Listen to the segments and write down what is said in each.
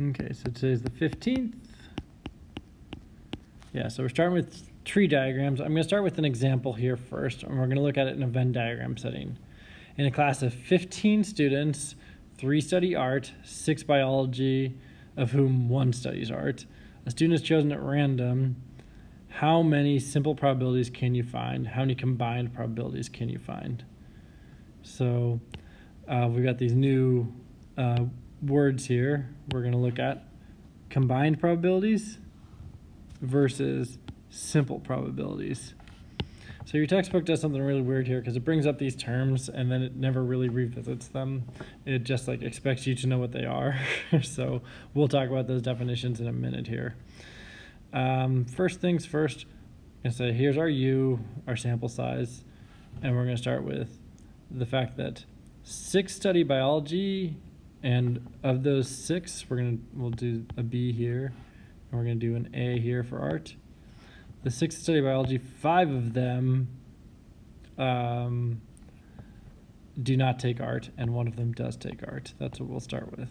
Okay, so today's the 15th. Yeah, so we're starting with tree diagrams. I'm going to start with an example here first, and we're going to look at it in a Venn diagram setting. In a class of 15 students, 3 study art, 6 biology, of whom 1 studies art. A student is chosen at random. How many simple probabilities can you find? How many combined probabilities can you find? So we've got these new words here. We're going to look at combined probabilities versus simple probabilities. So your textbook does something really weird here because it brings up these terms and then it never really revisits them. It just like expects you to know what they are. So we'll talk about those definitions in a minute here. First things first, I'm going to say here's our U, our sample size, and we're going to start with the fact that 6 study biology, and of those 6, we'll do a B here, and we're going to do an A here for art. The 6 study biology, 5 of them do not take art, and 1 of them does take art. That's what we'll start with.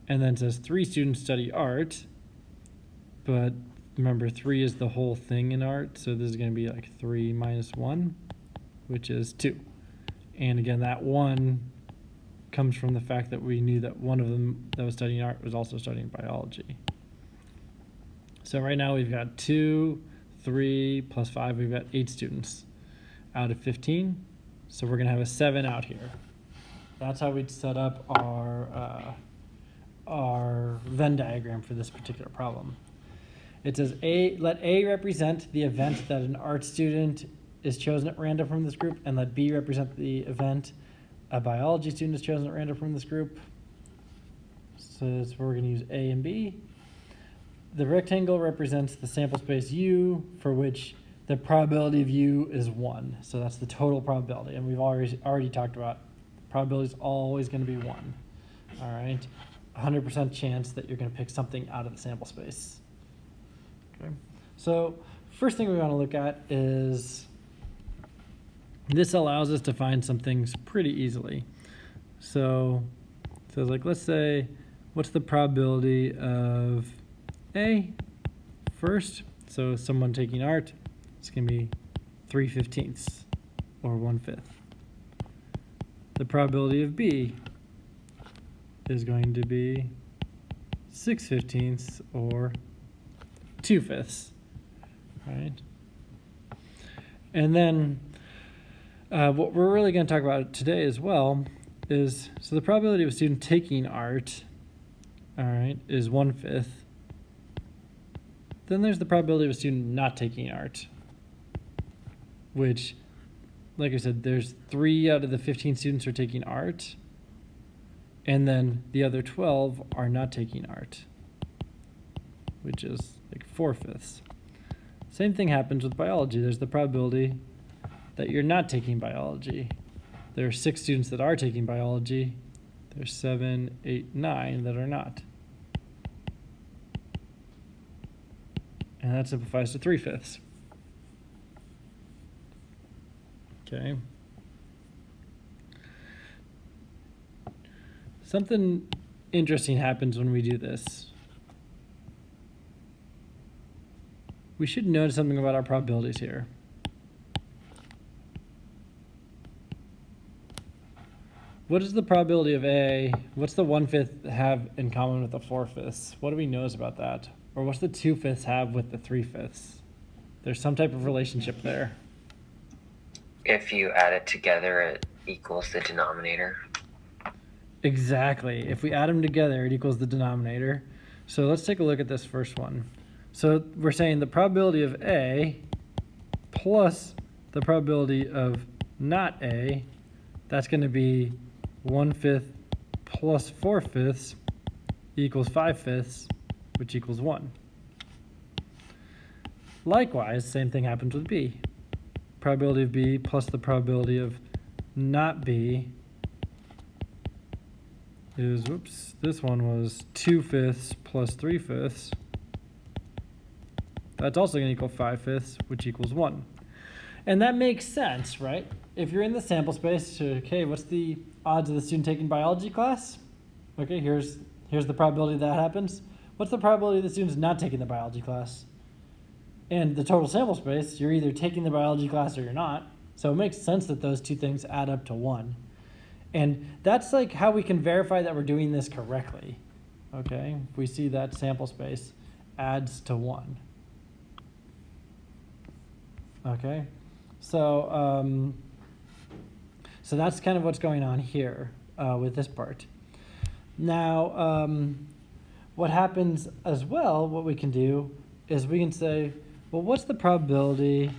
And then it says 3 students study art, but remember 3 is the whole thing in art, so this is going to be like 3 minus 1, which is 2. And again, that 1 comes from the fact that we knew that 1 of them that was studying art was also studying biology. So right now we've got 2, 3, plus 5, we've got 8 students out of 15. So we're going to have a 7 out here. That's how we'd set up our Venn diagram for this particular problem. It says let A represent the event that an art student is chosen at random from this group, and let B represent the event a biology student is chosen at random from this group. So that's where we're going to use A and B. The rectangle represents the sample space U, for which the probability of U is 1. So that's the total probability, and we've already talked about probability is always going to be 1. All right, 100% chance that you're going to pick something out of the sample space. Okay, so first thing we want to look at is this allows us to find some things pretty easily. So like, let's say, what's the probability of A first? So someone taking art, it's going to be 3/15 or 1/5. The probability of B is going to be 6/15 or 2/5, right? And then what we're really going to talk about today as well is, so the probability of a student taking art, all right, is 1/5. Then there's the probability of a student not taking art, which, like I said, there's 3 out of the 15 students are taking art, and then the other 12 are not taking art, which is like 4/5. Same thing happens with biology. There's the probability that you're not taking biology. There are 6 students that are taking biology. There's 7, 8, 9 that are not. And that simplifies to 3/5. Okay. Something interesting happens when we do this. We should notice something about our probabilities here. What is the probability of A? What's the 1/5 have in common with the 4/5? What do we know about that? Or what's the 2/5 have with the 3/5? There's some type of relationship there. If you add it together, it equals the denominator. Exactly. If we add them together, it equals the denominator. So let's take a look at this first one. So we're saying the probability of A plus the probability of not A, that's going to be 1/5 plus 4/5 equals 5/5, which equals 1. Likewise, same thing happens with B. Probability of B plus the probability of not B is, this one was 2/5 plus 3/5. That's also going to equal 5/5, which equals 1. And that makes sense, right? If you're in the sample space, okay, what's the odds of the student taking biology class? Okay, here's Here's the probability that happens. What's the probability the student's not taking the biology class? And the total sample space, you're either taking the biology class or you're not. So it makes sense that those two things add up to 1. And that's like how we can verify that we're doing this correctly. Okay, if we see that sample space adds to 1. Okay, so so that's kind of what's going on here with this part. Now, what happens as well, what we can do is we can say, well, what's the probability?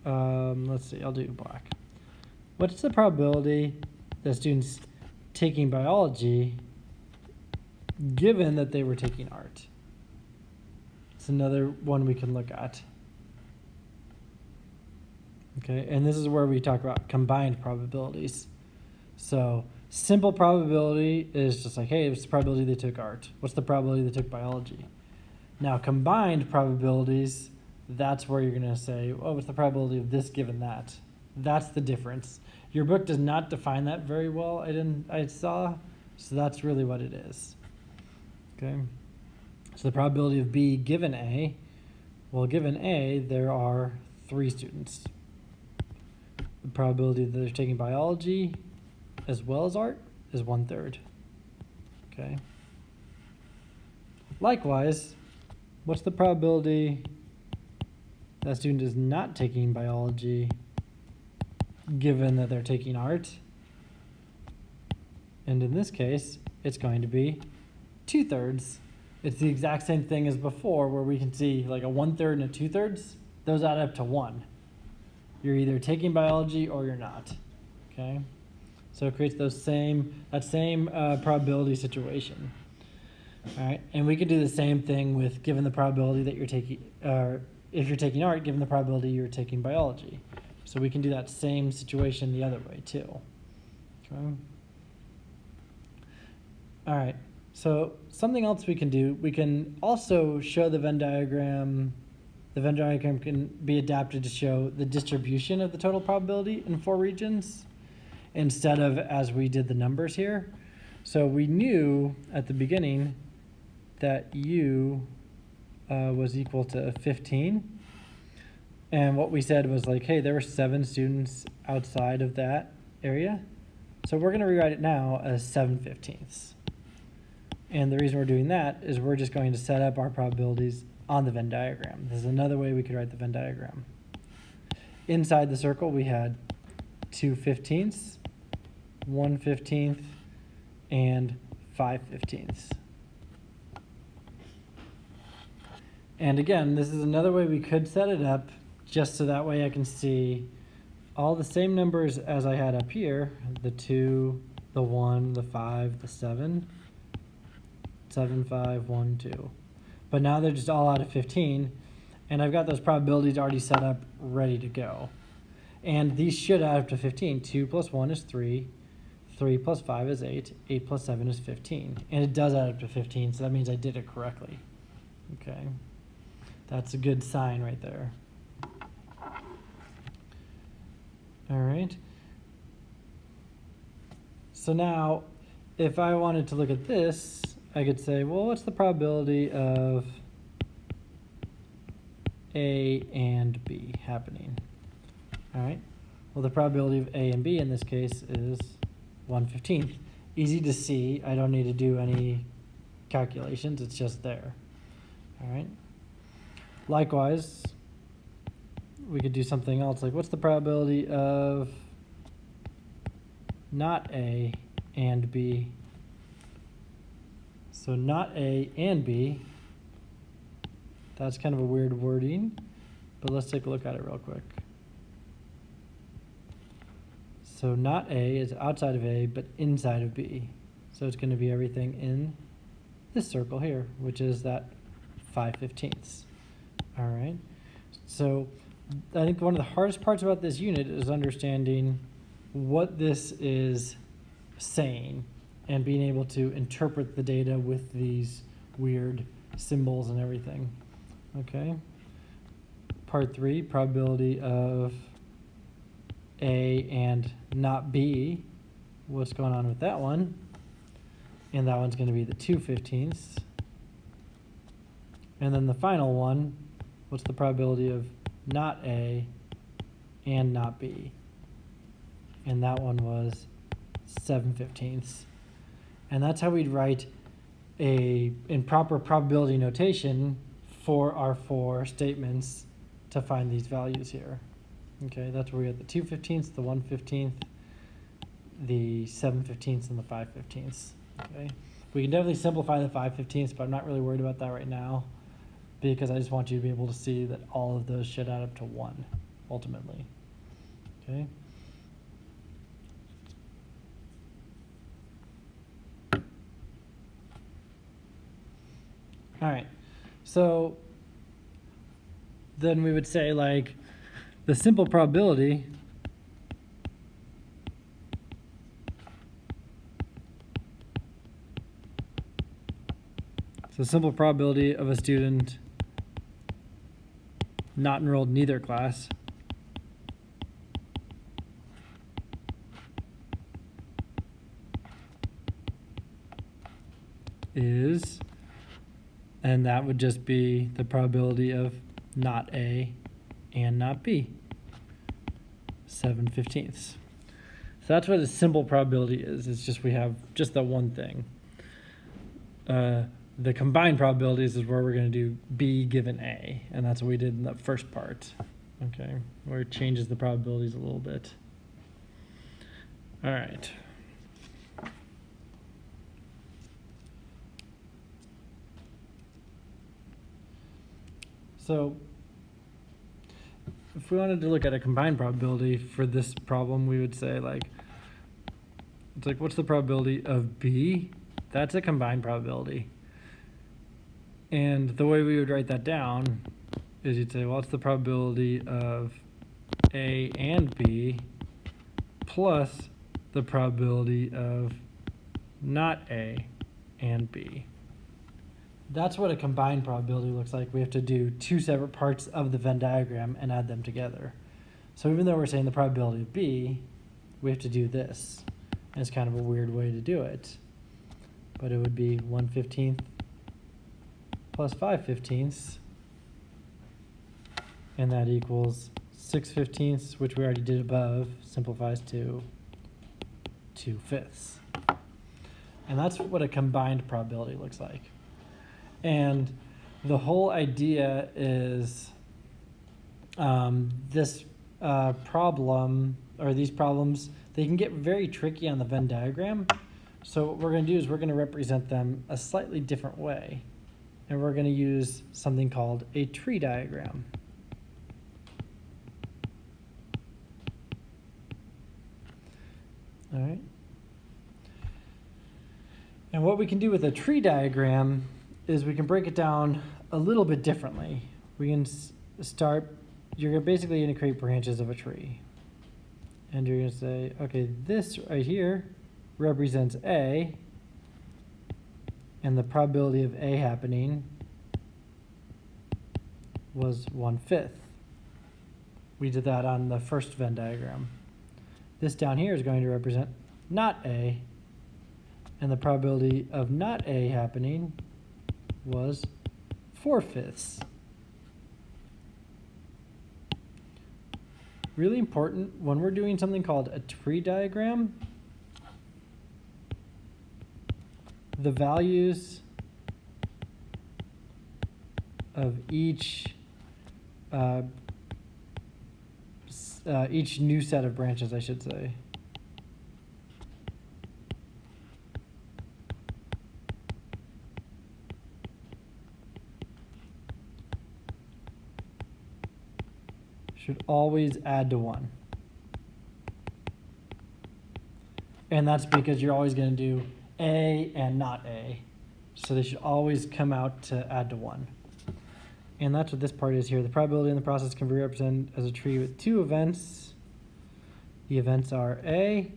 Let's see, I'll do black. What's the probability that students taking biology given that they were taking art? It's another one we can look at. Okay, and this is where we talk about combined probabilities. So simple probability is just like, hey, what's the probability they took art? What's the probability they took biology? Now combined probabilities, that's where you're going to say, oh, what's the probability of this given that? That's the difference. Your book does not define that very well, I saw, so that's really what it is. Okay, so the probability of B given A, well, given A, there are 3 students. The probability that they're taking biology as well as art is 1/3. Okay. Likewise, what's the probability that student is not taking biology given that they're taking art? And in this case, it's going to be 2/3. It's the exact same thing as before, where we can see like a 1/3 and a 2/3. Those add up to 1. You're either taking biology or you're not. Okay, so it creates that same probability situation. All right, and we could do the same thing with given the probability that you're taking, if you're taking art, given the probability you're taking biology. So we can do that same situation the other way too. Okay. All right, so something else we can do, we can also show the Venn diagram. The Venn diagram can be adapted to show the distribution of the total probability in 4 regions instead of as we did the numbers here. So we knew at the beginning that U was equal to 15. And what we said was like, hey, there were 7 students outside of that area. So we're going to rewrite it now as 7/15. And the reason we're doing that is we're just going to set up our probabilities on the Venn diagram. This is another way we could write the Venn diagram. Inside the circle, we had 2/15, 1/15, and 5/15. And again, this is another way we could set it up, just so that way I can see all the same numbers as I had up here, the 2, the 1, the 5, the 7, 7, 5, 1, 2. But now they're just all out of 15, and I've got those probabilities already set up, ready to go. And these should add up to 15. 2 plus 1 is 3. 3 plus 5 is 8. 8 plus 7 is 15. And it does add up to 15, so that means I did it correctly. Okay. That's a good sign right there. All right. So now, if I wanted to look at this, I could say, well, what's the probability of A and B happening? All right. Well, the probability of A and B in this case is 1/15. Easy to see. I don't need to do any calculations. It's just there. All right. Likewise, we could do something else like what's the probability of not A and B? So not A and B, that's kind of a weird wording, but let's take a look at it real quick. So not A is outside of A, but inside of B. So it's going to be everything in this circle here, which is that 5/15. All right. So I think one of the hardest parts about this unit is understanding what this is saying and being able to interpret the data with these weird symbols and everything. Okay. Part 3, probability of A and not B. What's going on with that one? and that one's going to be the 2/15. And then the final one, what's the probability of not A and not B? And that one was 7/15. And that's how we'd write in proper probability notation for our 4 statements to find these values here. Okay, that's where we have the 2/15, the 1/15, the 7/15, and the 5/15. Okay, we can definitely simplify the 5/15, but I'm not really worried about that right now because I just want you to be able to see that all of those should add up to 1 ultimately. Okay. All right, so then we would say like the simple probability of a student not enrolled in either class is, and that would just be the probability of not A and not B, 7/15. So that's what a simple probability is. It's just we have just that one thing. The combined probabilities is where we're going to do B given A, and that's what we did in the first part, okay, where it changes the probabilities a little bit. All right. So if we wanted to look at a combined probability for this problem, we would say like, it's like, what's the probability of B? That's a combined probability. And the way we would write that down is you'd say, well, what's the probability of A and B plus the probability of not A and B. That's what a combined probability looks like. We have to do 2 separate parts of the Venn diagram and add them together. So even though we're saying the probability of B, we have to do this. And it's kind of a weird way to do it. But it would be 1/15 plus 5/15, and that equals 6/15, which we already did above, simplifies to 2/5. And that's what a combined probability looks like. And the whole idea is this problem, or these problems, they can get very tricky on the Venn diagram. So what we're going to do is we're going to represent them a slightly different way. And we're going to use something called a tree diagram. All right. And what we can do with a tree diagram is we can break it down a little bit differently. We can start, you're basically going to create branches of a tree. And you're going to say, okay, this right here represents A, and the probability of A happening was 1/5. We did that on the first Venn diagram. This down here is going to represent not A, and the probability of not A happening was 4/5. Really important when we're doing something called a tree diagram, the values of each new set of branches, I should say, should always add to 1. And that's because you're always going to do A and not A. So they should always come out to add to 1. And that's what this part is here. The probability in the process can be represented as a tree with 2 events. The events are A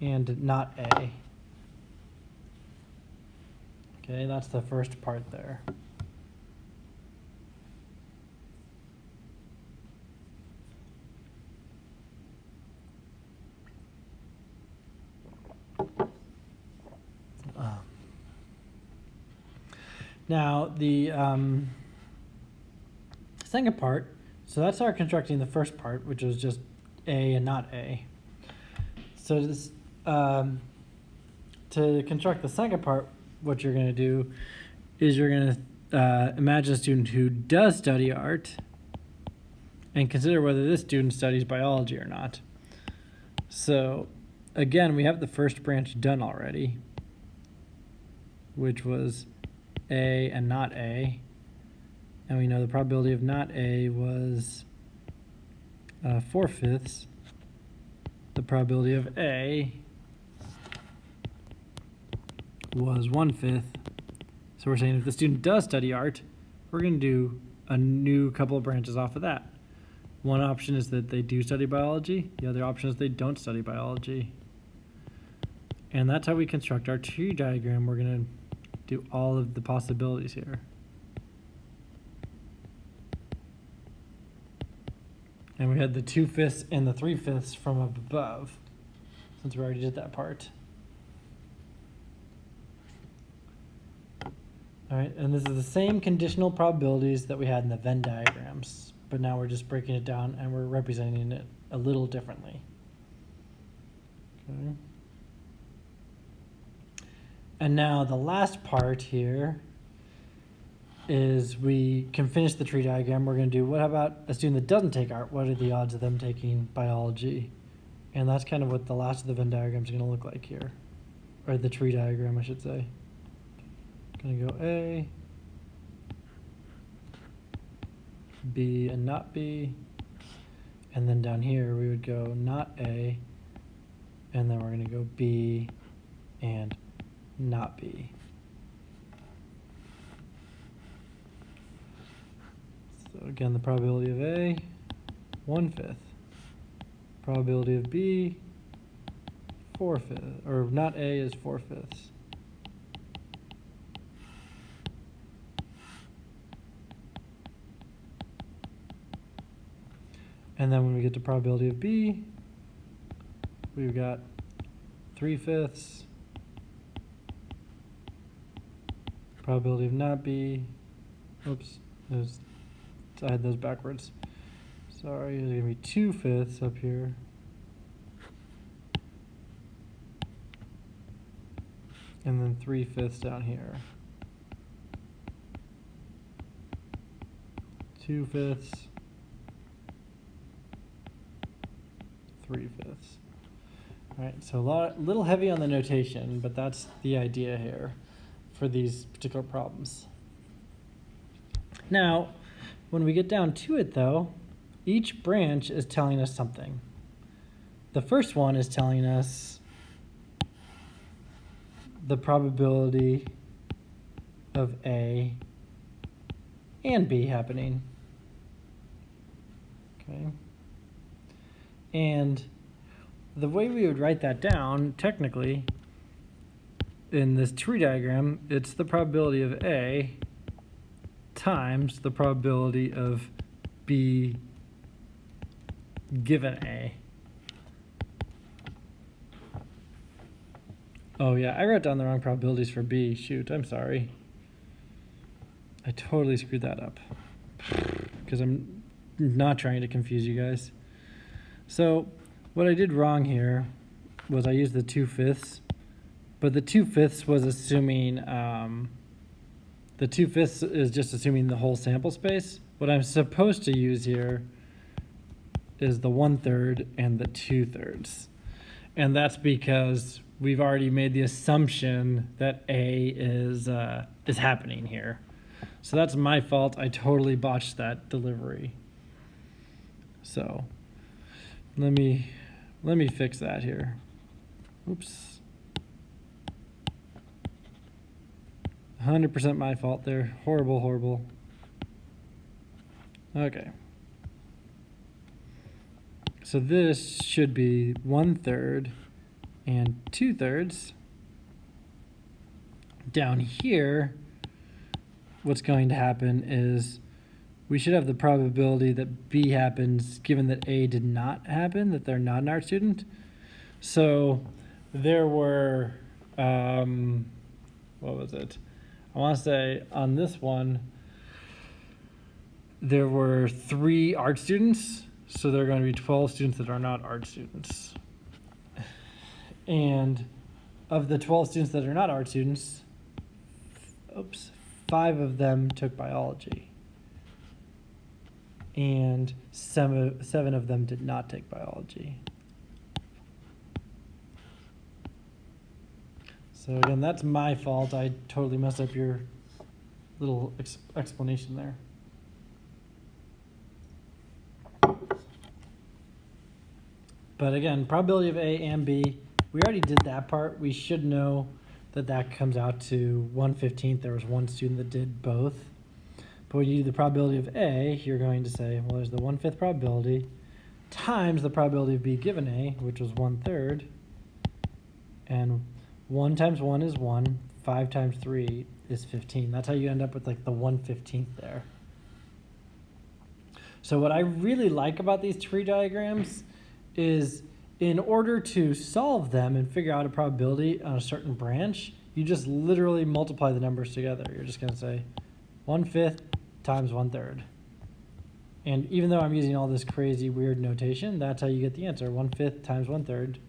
and not A. Okay, that's the first part there. Now, the second part, so that's our constructing the first part, which was just A and not A. So this, to construct the second part, what you're going to do is you're going to imagine a student who does study art and consider whether this student studies biology or not. So again, we have the first branch done already, which was A and not A. And we know the probability of not A was 4/5. The probability of A was 1/5. So we're saying if the student does study art, we're going to do a new couple of branches off of that. One option is that they do study biology. The other option is they don't study biology. And that's how we construct our tree diagram. We're going to do all of the possibilities here. And we had the 2/5 and the 3/5 from up above, since we already did that part. All right, and this is the same conditional probabilities that we had in the Venn diagrams, but now we're just breaking it down and we're representing it a little differently. Okay. And now the last part here is we can finish the tree diagram. We're going to do, what about a student that doesn't take art? What are the odds of them taking biology? And that's kind of what the last of the Venn diagram is going to look like here. Or the tree diagram, I should say. Going to go A, B, and not B. And then down here we would go not A, and then we're going to go B and not B. So again, the probability of A, 1/5. Probability of B, 4/5, or not A is 4/5. And then when we get to probability of B, we've got 3/5. Probability of not B, oops, I had those backwards. Sorry, there's gonna be 2/5 up here. And then 3/5 down here. 2/5. 3/5. All right, so a little heavy on the notation, but that's the idea here for these particular problems. Now, when we get down to it though, each branch is telling us something. The first one is telling us the probability of A and B happening. Okay. And the way we would write that down, technically, in this tree diagram, it's the probability of A times the probability of B given A. Oh yeah, I wrote down the wrong probabilities for B. Shoot, I'm sorry. I totally screwed that up. Because I'm not trying to confuse you guys. So what I did wrong here was I used the 2/5, but the 2/5 was assuming, the 2/5 is just assuming the whole sample space. What I'm supposed to use here is the 1/3 and the 2/3. And that's because we've already made the assumption that A is happening here. So that's my fault. I totally botched that delivery. So let me fix that here. Oops. 100% my fault there. Horrible, horrible. Okay. So this should be 1/3 and 2/3. Down here, what's going to happen is we should have the probability that B happens given that A did not happen, that they're not an art student. So there were, what was it? I want to say on this one, there were 3 art students, so there are going to be 12 students that are not art students. And of the 12 students that are not art students, 5 of them took biology. And 7 of them did not take biology. So again, that's my fault. I totally messed up your little explanation there. But again, probability of A and B, we already did that part. We should know that that comes out to 1/15. There was one student that did both. But when you do the probability of A, you're going to say, well, there's the 1/5 probability times the probability of B given A, which was 1/3. And 1 times 1 is 1. 5 times 3 is 15. That's how you end up with like the 1/15 there. So what I really like about these tree diagrams is in order to solve them and figure out a probability on a certain branch, you just literally multiply the numbers together. You're just going to say 1/5 times 1/3. And even though I'm using all this crazy weird notation, that's how you get the answer. 1/5 times 1/3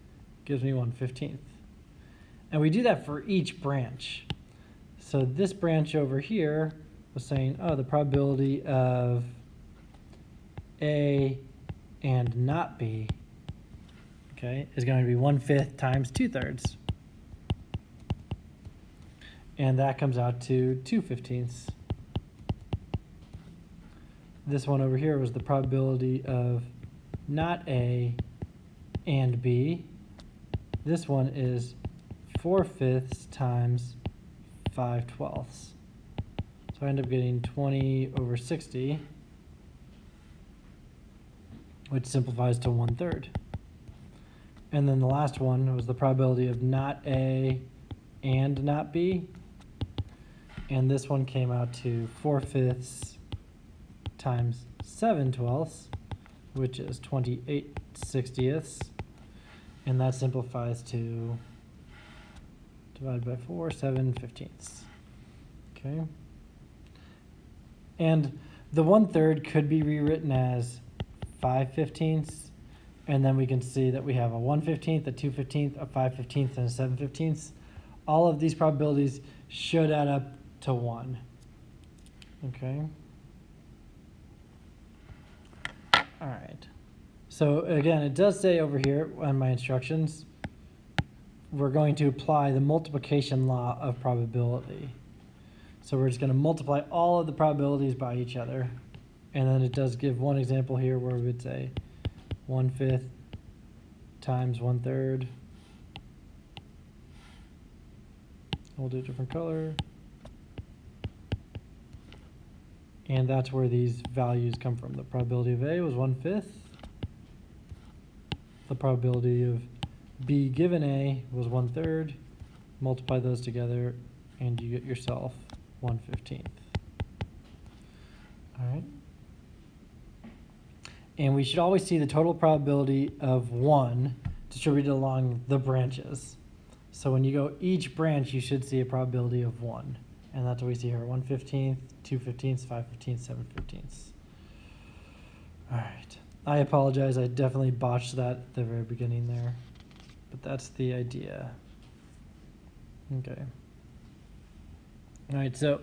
gives me 1/15. And we do that for each branch. So this branch over here was saying, oh, the probability of A and not B, okay, is going to be 1/5 times 2/3. And that comes out to 2/15. This one over here was the probability of not A and B. This one is 4/5 times 5/12. So I end up getting 20/60, which simplifies to 1/3. And then the last one was the probability of not A and not B. And this one came out to 4/5 times 7/12, which is 28/60. And that simplifies to divided by 4, 7/15. Okay. And the 1/3 could be rewritten as 5/15. And then we can see that we have a 1/15, a 2/15, a 5/15, and a 7/15. All of these probabilities should add up to 1. Okay. All right. So again, it does say over here on my instructions, we're going to apply the multiplication law of probability. So we're just going to multiply all of the probabilities by each other. And then it does give one example here where we would say 1/5 times 1/3. We'll do a different color. And that's where these values come from. The probability of A was 1/5. The probability of B given A was 1/3. Multiply those together and you get yourself 1/15. All right. And we should always see the total probability of 1 distributed along the branches. So when you go each branch, you should see a probability of 1. And that's what we see here, 1/15, 2/15, 5/15, 7/15. All right. I apologize. I definitely botched that at the very beginning there. But that's the idea. Okay. All right, so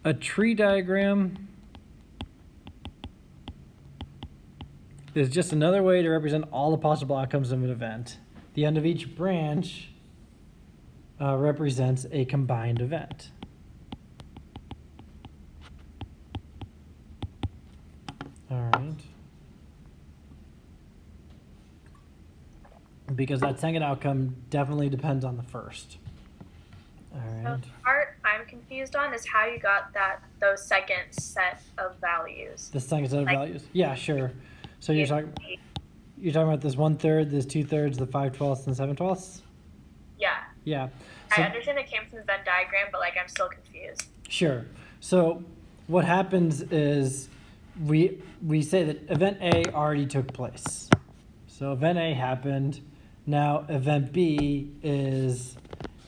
a tree diagram is just another way to represent all the possible outcomes of an event. The end of each branch represents a combined event. All right. Because that second outcome definitely depends on the first. All right. So the part I'm confused on is how you got those second set of values. The second set of values? Yeah, sure. So you're talking about this 1/3, this 2/3, the 5/12, and 7/12? Yeah. Yeah. I understand it came from the Venn diagram, but like I'm still confused. Sure. So what happens is we say that event A already took place. So event A happened. Now event B is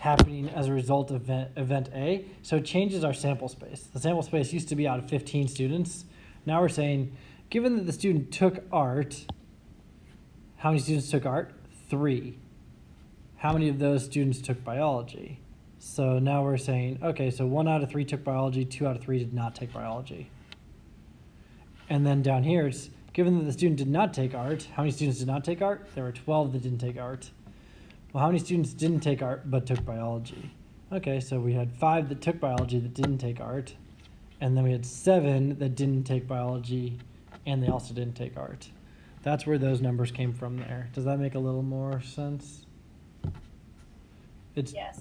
happening as a result of event A. So it changes our sample space. The sample space used to be out of 15 students. Now we're saying, given that the student took art, how many students took art? 3. How many of those students took biology? So now we're saying, okay, so 1 out of 3 took biology, 2 out of 3 did not take biology. And then down here, it's given that the student did not take art, how many students did not take art? There were 12 that didn't take art. Well, how many students didn't take art but took biology? Okay, so we had 5 that took biology that didn't take art, and then we had 7 that didn't take biology, and they also didn't take art. That's where those numbers came from there. Does that make a little more sense? Yes,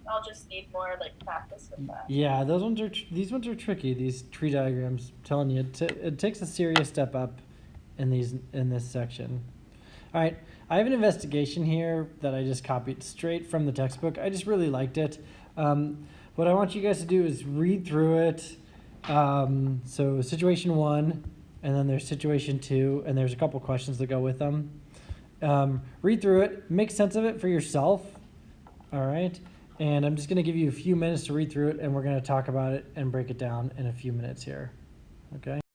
I'll just need more like practice with that. Yeah, these ones are tricky. These tree diagrams, I'm telling you, it takes a serious step up in this section. All right, I have an investigation here that I just copied straight from the textbook. I just really liked it. What I want you guys to do is read through it. So situation 1, and then there's situation 2, and there's a couple questions that go with them. Read through it, make sense of it for yourself. All right, and I'm just going to give you a few minutes to read through it, and we're going to talk about it and break it down in a few minutes here. Okay.